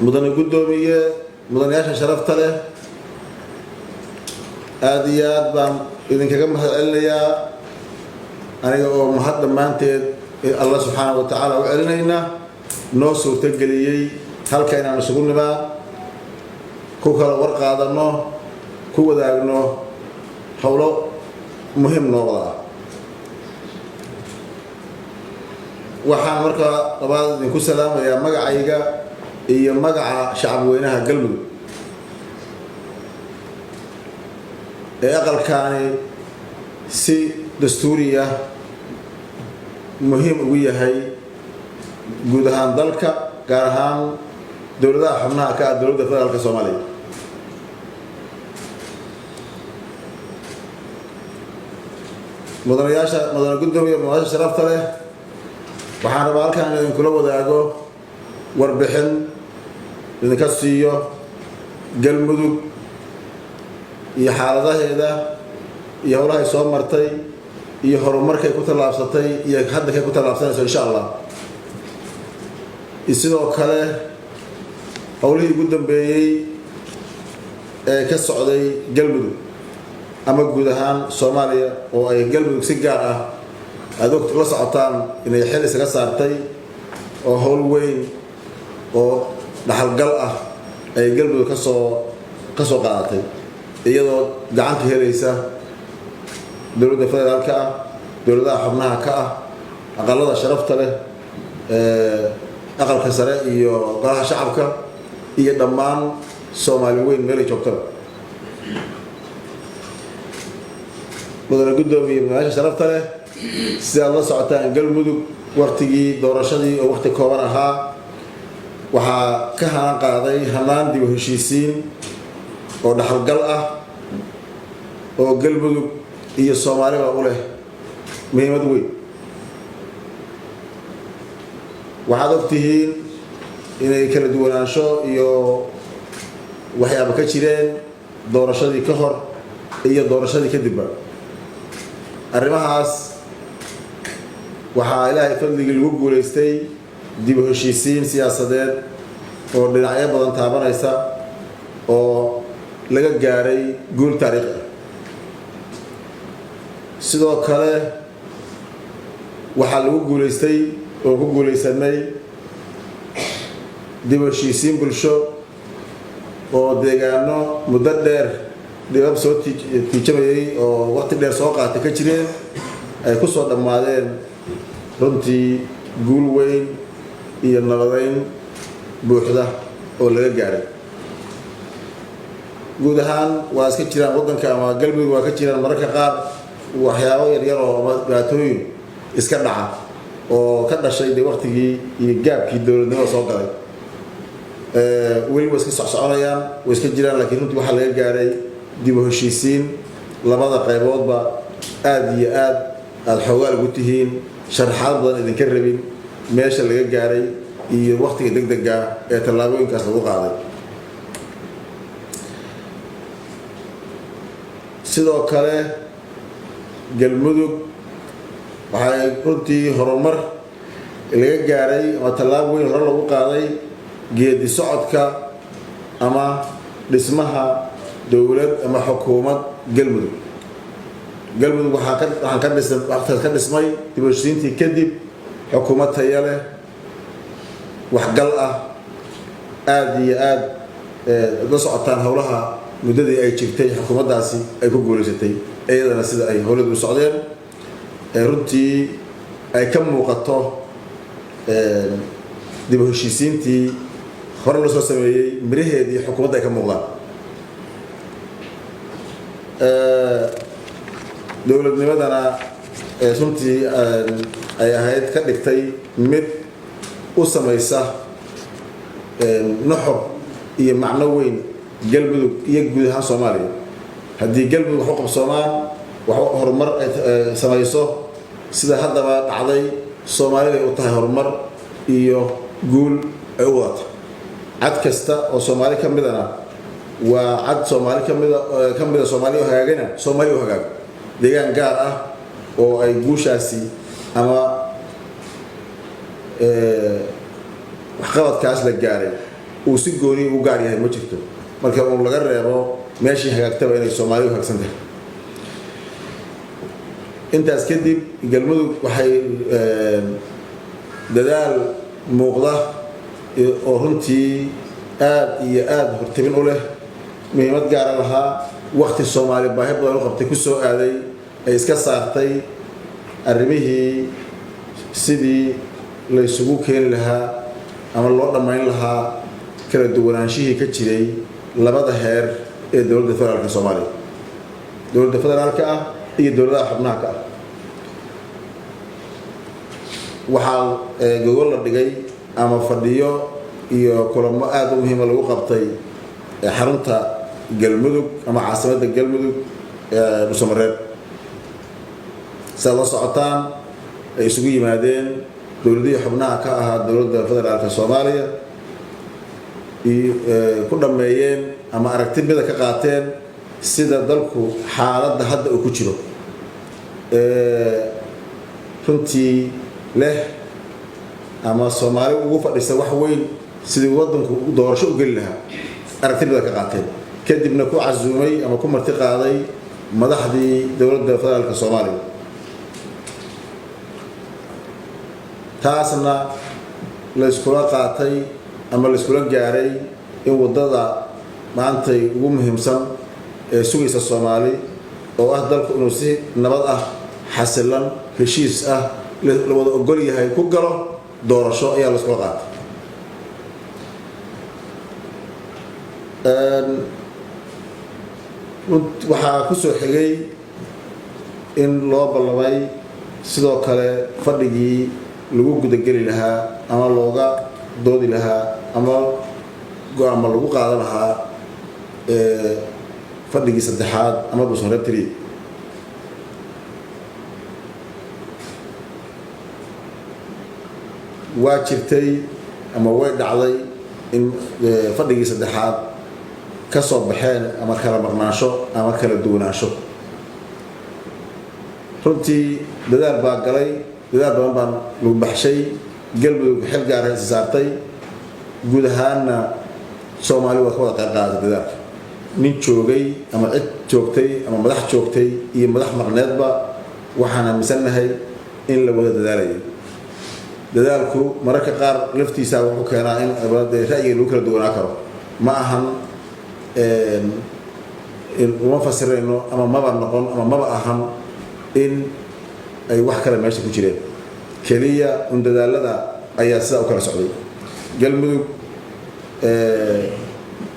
mudane guddoomiye mudanayaasha sharafta leh aad iyo aad baan idinkaga mahadcelinayaa aniga oo mahad dhammaanteed Allah subxaanahu wa tacaala u celinayna noo suurtageliyey halka inaan isugu nimaa ku kala warqaadanno ku wadaagno howlo muhiim noo wada waxaan markaa labaad idinku salaamayaa magacayga iyo magaca shacabweynaha Galmudug ee aqalkaani si dastuuri ah muhiim ugu yahay guud ahaan dalka gaar ahaan dowladaha xubnaha ka ah dowladda federaalka Soomaaliya mudane guddoomiye mudanayaasha sharafta leh waxaan rabaa halkaan idinkula wadaago warbixin idinka siiyo Galmudug iyo xaaladaheeda iyo howlaha ay soo martay iyo horumarkay ku tallaabsatay iyo hadda kay ku tallaabsanayso insha Allah sidoo kale howlihii ugu dambeeyay ee ka socday Galmudug ama guud ahaan Soomaaliya oo ay Galmudug si gaar ah aad la socotaan inay xil isaga saartay oo howl weyn oo dhaxalgal ah ay Galmudug ka soo qaadatay iyadoo gacanta helaysa dowladda federaalka ah dowladaha xubnaha ka ah aqalada sharafta leh aqalka sare iyo golaha shacabka iyo dhammaan Soomaali weyn meel ay joogto mudane guddoomiye mudanayaasha sharafta leh sidaad la socotaan Galmudug waqtigii doorashadii oo waqti kooban ahaa waxaa ka hanaan qaaday hanaan dib u heshiisiin oo dhaxalgal ah oo Galmudug iyo Soomaaliba u leh muhiimad weyn waxaad ogtihiin inay kala duwanaansho iyo waxyaabo ka jireen doorashadii ka hor iyo doorashadii kadibba arrimahaas waxaa ilaahay fadligii lagu guulaystay dib u heshiisiin siyaasadeed oo dhinacyo badan taabanaysa oo laga gaaray guul taariikhi ah sidoo kale waxaa lagu guulaystay oo ku guulaysanay dib u heshiisiin bulsho oo deegaano muddo dheer dibab soo tiijamayay oo waqti dheer soo qaatay ka jireen ay ku soo dhammaadeen runtii guul weyn iyo nabadeyn buuxda oo laga gaaray guud ahaan waa iska jiraan waddanka ama Galmudug waa ka jiraan mararka qaar waxyaabo yaryar oo dhibaatooyin iska dhaca oo ka dhashay waqtigii iyo gaabkii dowladnimada soo galay weli way iska soconayaan way iska jiraan laakiin runtii waxaa laga gaaray dib u heshiisiin labada qayboodba aad iyo aad xoogaal ugu tihiin sharaxaad badan idinka rabin meesha laga gaaray iyo waqtiga degdega ee tallaabooyinkaas lagu qaaday sidoo kale Galmudug waxay runtii horumar laga gaaray ama tallaabo weyn hore lagu qaaday geedi socodka ama dhismaha dowlad ama xukuumad Galmudug waxaan ka dhismay dib u heshiisiintii kadib xukuumad tayo leh waxgal ah aad iyo aad la socotaan howlaha muddadii ay jirtay xukuumaddaasi ay ku guulaysatay iyadana sida ay howladu u socdeen runtii ay ka muuqato dib u heshiisiintii hore loo soo sameeyey miraheedii xukuumadda ay ka muuqdaan dowladnimadana runtii ay ahayd ka dhigtay mid u samaysa nuxur iyo macno weyn Galmudug iyo guud ahaan Soomaaliya haddii Galmudug wax u qabsoomaan wax horumar ay samayso sida haddaba dhacday Soomaalida u tahay horumar iyo guul ay u wadato cad kasta oo Soomaali ka midana waa cad Soomaali ka mida Soomaaliya oo hagaagana Soomaaliya oo hagaag deegaan gaar ah oo ay guushaasi ama waxqabadkaas la gaaray uu si gooni u gaar yahay ma jirto marka uu laga reebo meeshii hagaagtaba inay Soomaalidu hagaagsan tahay intaas kadib galmudug waxay dadaal muuqda oo runtii aad iyo aad hortibin u leh muhiimad gaar ah lahaa waqti Soomaali baahi badan u qabtay ku soo aaday ay iska saartay arrimihii sidii la isugu keeni lahaa ama loo dhamayn lahaa kala duwanaanshihii ka jiray labada heer ee dowladda federaalka Soomaaliya dowladda federaalka ah iyo dowladda xubnaha ka ah waxaa gogol la dhigay ama fadhiyo iyo kulamo aad u muhiim ah lagu qabtay xarunta galmudug ama caasimadda galmudug Dhuusamareeb sabab socotaan ay isugu yimaadeen dowladda xubnaha ka ah dowladda federaalka Soomaaliya ku dhameeyeen ama aragtida ka qaateen sida dalku xaaladda hadda uu ku jiro runtii leh ama Soomaali ugu fadhisa wax weyn sidii wadanku doorasho u gali lahaa aragtida ka qaateen kadibna ku casuumay ama ku marti qaaday madaxdii dowladda federaalka Soomaaliya taasna la iskula qaatay ama la iskula gaaray in wadada maantay ugu muhiimsan ee sugaysa Soomaali oo ah dalku inuu si nabad ah xasilan heshiis ah la wada ogol yahay ku galo doorasho ayaa la iskula qaatay waxaa ku soo xigay in loo ballamay sidoo kale fadhigii lagu gudageli lahaa ama looga doodi lahaa ama go'aamo lagu qaadan lahaa fadhigii saddexaad ama Dhuusamareeb 3 waa jirtay ama way dhacday in fadhigii saddexaad ka soo baxeen ama kala maqnaansho ama kala duwanaansho runtii dadaal baa galay dadaal badan baan lagu baxshay galmudug xil gaar ah saartay guud ahaanna Soomaali waa ka wada qayb qaadatay dadaalka nin joogay ama cid joogtay ama madax joogtay iyo madax maqneedba waxaan aaminsanahay in la wada dadaalay dadaalku mararka qaar laftiisa wuxuu keenaa in ra'yiga lagu kala duwanaa karo ma ahan in uma fasirayno ama maba noqon ama maba ahan in ay wax kale meesha ku jireen kaliya dadaalada ayaa sida u kala socday galmudug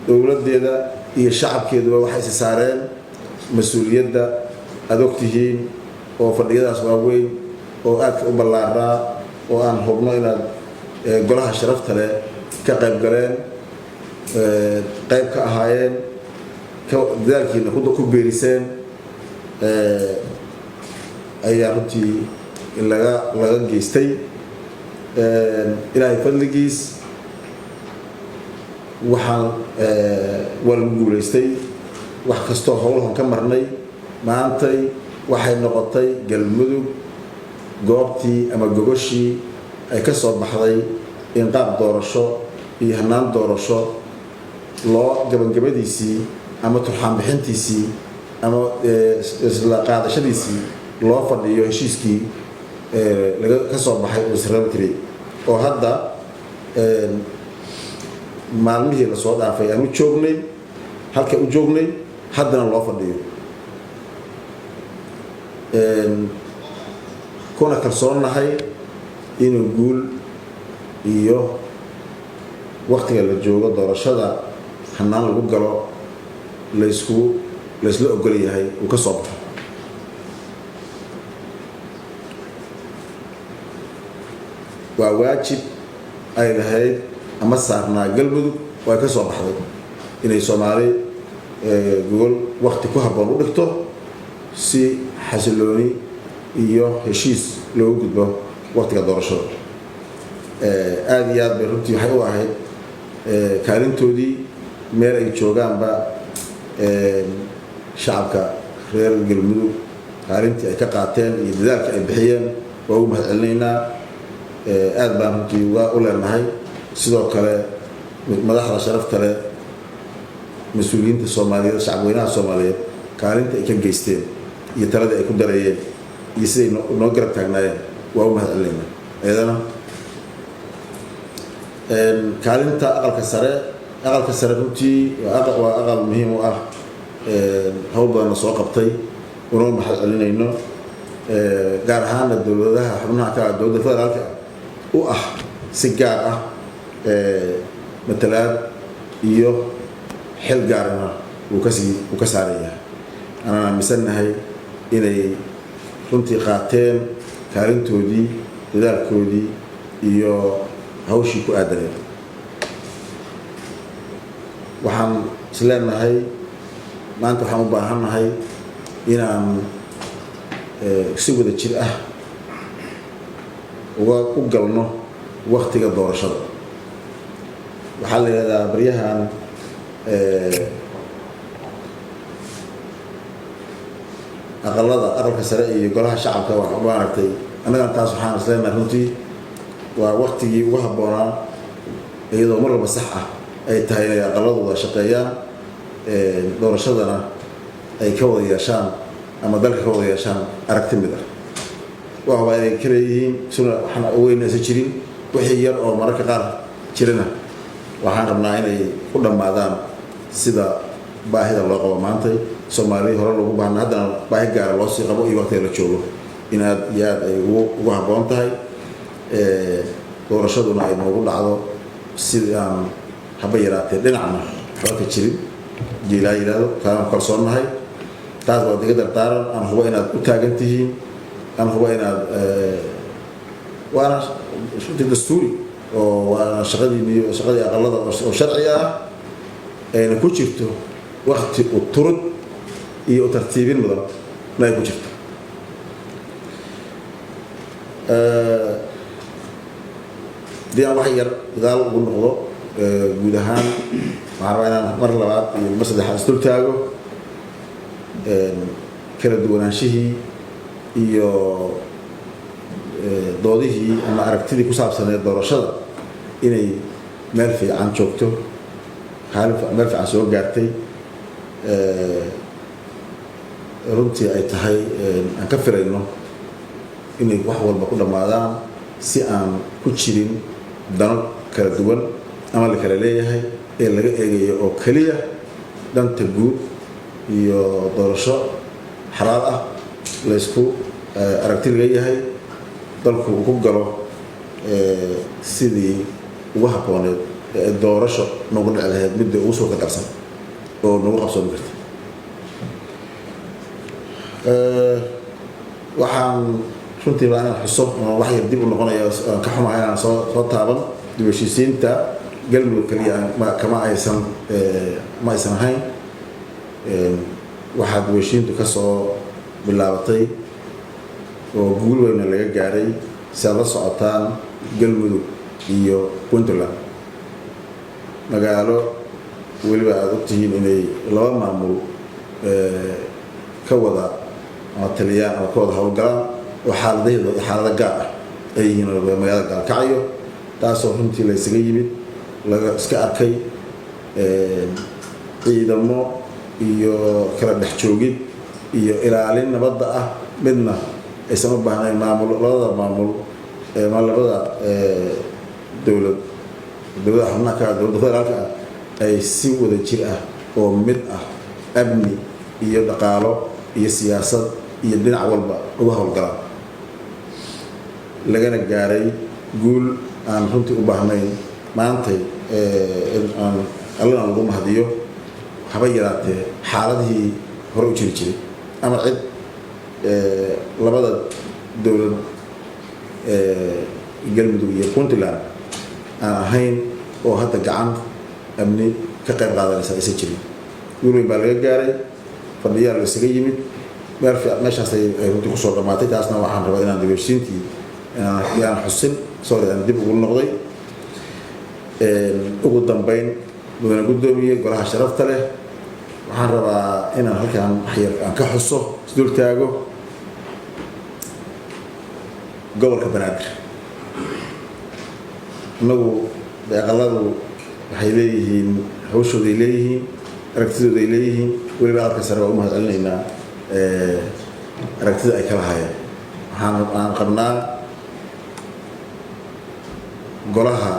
dowladeeda iyo shacabkeeduba waxay is saareen mas'uuliyadda aad ogtihiin oo fadhiyadaas waaweyn oo aad u ballaaraa oo aan hubno inaad golaha sharafta leh ka qayb galeen qayb ka ahaayeen dadaalkiina ku beeriseen ayaa runtii laga geystay ilaahay fadligiis waxaan waa lagu guulaystay wax kastoo howlahan ka marnay maantay waxay noqotay galmudug goobtii ama gogoshii ay ka soo baxday in qaab doorasho iyo hanaan doorasho loo gabagabadiisii ama turxaan bixintiisii ama isla qaadashadiisii loo fadhiyo heshiiskii laga ka soo baxay Dhuusamareeb 3 oo hadda maalmihii la soo dhaafay aanu joognay halka u joognay haddana loo fadhiyo kuna kalsoonahay inuu guul iyo waqtiga la joogo doorashada hanaan lagu galo la isla ogol yahay uu ka soo baxo waa waajib ay lahayd ama saarnaa galmudug way ka soo baxday inay Soomaali gogol waqti ku habboon u dhigto si xasilooni iyo heshiis loo gudbo waqtiga doorashada aad iyo aad bay runtii waxay u ahayd kaalintoodii meel ay joogaanba shacabka reer galmudug kaalintii ay ka qaateen iyo dadaalka ay bixiyeen waa ugu mahadcelinaynaa aad baan runtii u leenahay sidoo kale madaxda sharafta leh mas-uuliyiinta Soomaaliyeed shacabweynaha Soomaaliyeed kaalinta ay ka geysteen iyo talada ay ku darayeen iyo siday noo garab taagnaayeen waa u mahadcelinaynaa ayadana kaalinta aqalka sare runtii waa aqal muhiim u ah hawl badan la soo qabtay unoo mahadcelinayno gaar ahaana dowladaha xubnaha ka dowladda federaalka u ah si gaar ah matalaad iyo xil gaarana uu ka saaran yahay anaan aaminsanahay inay runtii qaateen kaalintoodii dadaalkoodii iyo hawshii ku aadaneen waxaan isleenahay maanta waxaan u baahannahay inaan si wada jir ah u galno waqtiga doorashada waxaa la yidhahdaa baryahan aqalka sare iyo golaha shacabka waxaa maaragtay annagan taas waxaan isleenahay runtii waa waqtigii ugu habboonaa iyadoo mar walba sax ah ay tahay inay aqaladooda shaqeeyaan doorashadana ay ka wada yeeshaan ama dalka ka wada yeeshaan aragti mid ah waa inay kala yihiin suna waxna weynaysan jirin wixii yar oo mararka qaar jirana waxaan rabnaa inay ku dhammaadaan sida baahida loo qabo maantay Soomaaliya hore loogu baahnaa haddana baahi gaara loo sii qabo iyo waqtiga la joogo in aad iyo aad ay ugu habboon tahay doorashaduna ay noogu dhacdo sidii aan haba yaraatee dhinacna waxba ka jirin jiilaa yidhaahdo taana kalsoonnahay taas waa diga dardaaran aan hubo inaad u taagan tihiin aan hubo inaad waana runtii dastuuri oo waana shaqadii aqalada oo sharci ah ayna ku jirto waqti u turud iyo u tartiibin mudan ma ay ku jirto dii aan wax yar gadaal ugu noqdo guud ahaan waxaan rabaa inaan mar labaad iyo mar saddexaad isdul taago kala duwanaanshihii iyo doodihii ama aragtidii ku saabsaneed doorashada inay meel fiican joogto meel fiican soo gaartay runtii ay tahay aan ka firayno inay wax walba ku dhammaadaan si aan ku jirin dano kala duwan ama la kala leeyahay ee laga eegayo oo keliya danta guud iyo doorasho xalaal ah laysku aragti laga yahay dalku uu ku galo sidii ugu habbooneed doorasho noogu dhici lahayd midda ugu soo kadarsan oo nagu qabsoomi karta waxaan runtii baa inaan xuso oo wax yar dib u noqonaya aan ka xumahay inaan soo taaban dib u heshiisiinta galmudug kaliya ma aysan ahayn waxaa dib u heshiintu ka soo bilaabatay oo guul weyna laga gaaray si aad la socotaan galmudug iyo puntland magaalo weliba aad ogtihiin inay laba maamul ka wada ama taliyaan ama ka wada howlgalaan oo xaalado gaar ah ay yihiin magaalada gaalkacyo taasoo runtii la isaga yimid laga iska arkay ciidamo iyo kala dhex joogid iyo ilaalin nabadda ah midna aysan u baahnayn labada maamul labada dowladaha xubnaha ka dowladda federaalka ah ay si wada jir ah oo mid ah amni iyo dhaqaalo iyo siyaasad iyo dhinac walba uga howlgalaan lagana gaaray guul aan runtii u baahnayn maantay aan allana lagu mahadiyo haba yaraatee xaaladihii hore u jiri jiray ama cid labada dowlad galmudug iyo puntland aan ahayn oo hadda gacan amni ka qayb qaadanaysa aysan jirin guul weyn baa laga gaaray fadhiyaal isaga yimid meeshaas ay runtii kusoo dhammaatay taasna waxaan rabaa inaan dib u heshiisiintii yaan xusin aan dib ugu noqday ugu dambeyn mudane guddoomiye golaha sharafta leh waxaan rabaa inaan halkaan waxyar aan ka xuso isdul taago gobolka banaadir innagu aqaladu waxay leeyihiin hawshooday leeyihiin aragtidooday leeyihiin weliba aqalka sare waa u mahadcelinaynaa aragtida ay kala hayeen waxaan qabnaa golaha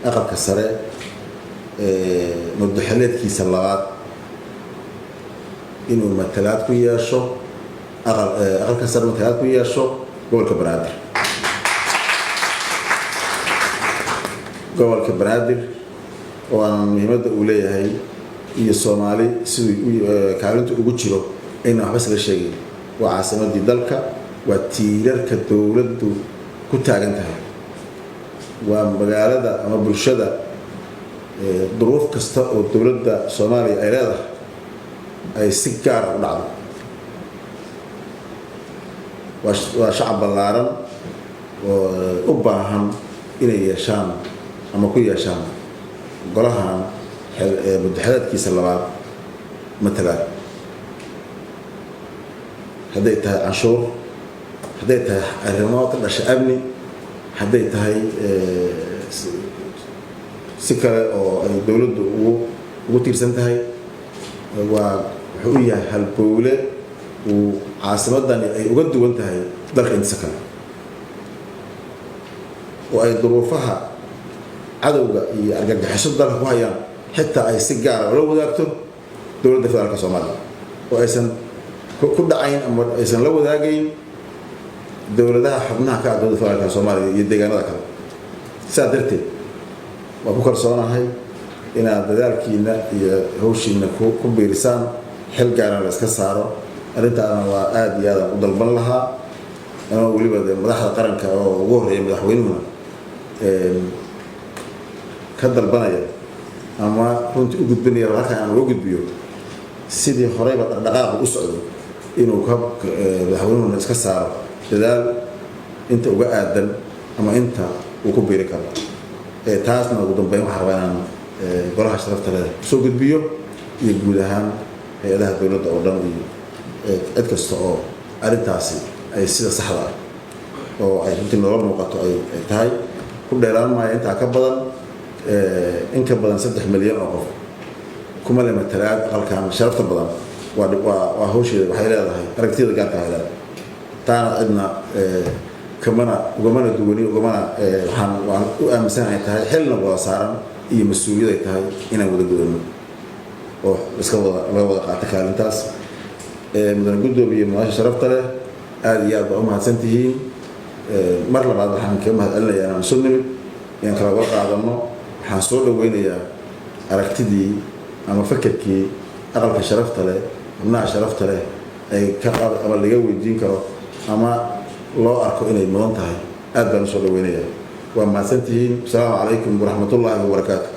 aqalka sare muddaxileedkiisa labaad inuu matalaad ku yeesho aqalka sare matalaad ku yeesho gobolka banaadir oo aan muhiimadda uu leeyahay iyo Soomaali sidii kaalinta ugu jiro in waxba la sheegay waa caasimadii dalka waa tiirarka dawladdu ku taagan tahay waa magaalada ama bulshada duruuf kasta oo dawladda Soomaaliya ay leedahay ay si gaar ah u dhacdo waa shacab ballaaran oo u baahan inay yeeshaan ama ku yeeshaan golahan muddaxileedkiisa labaad matalaad hadday tahay canshuur hadday tahay arrimo ka dhasha amni hadday tahay si kale oo ay dawladdu ugu tiirsan tahay wuxuu yahay halbowle uu caasimadani ay uga duwan tahay dalka intiisa kale oo ay duruufaha cadowga iyo argagaxisho dalka ku hayaan xitaa ay si gaar ah ula wadaagto dowladda federaalka Soomaaliya oo aysan ku dhacayn ama aysan la wadaagayn dowladaha xubnaha ka ah dowladda federaalka Soomaaliya iyo deegaanada kale sidaa darteed waa ku kalsoonahay inaad dadaalkiina iyo hawshiina ku biirisaan xil gaaran la iska saaro arrintaana waa aad iyo aad u dalban lahaa anoo weliba madaxda qaranka oo ugu horreeya madaxweynuhuna ka dalbanaya ama runtii u gudbinaya halkan aan uga gudbiyo sidii horeyba dhaqdhaqaaqa u socday inuu madaxweynuhuna iska saaro dadaal inta uga aadan ama inta uu ku biiri karo taasna ugu dambeyn waxaan rabaa inaan golaha sharafta leh soo gudbiyo iyo guud ahaan hay'adaha dowladda oo dhan iyo cid kasta oo arrintaasi ay sida saxda ah oo ay runtii nolol muuqato ay tahay ku dheeraan maayo intaa ka badan in ka badan 3 milyan oo qof kuma leh matalaad aqalkan sharafta badan waa hawsheeda waxay leedahay aragtida gaarka ah taana cidna ugamana duwani ugamana waxaan u aaminsanahay tahay xilna wada saaran iyo mas'uuliyad ay tahay inaan wada gudano oo laga wada qaato kaalintaas mudane gudoomiye madaxda sharafta leh aad iyo aad baa u mahadsantihiin mar labaad waxaan ka mahadcelinayaa inaan soo nimid inaan kala wada qaadano waxaan soo dhaweynayaa aragtidii ama fakarkii aqalka sharafta leh xubnaha sharafta leh ay ka ama laga weydiin karo ama loo arko inay mudan tahay aad baan soo dhaweynayaa waa mahadsantihiin assalaamu calaykum waraxmatullaahi wabarakaatuh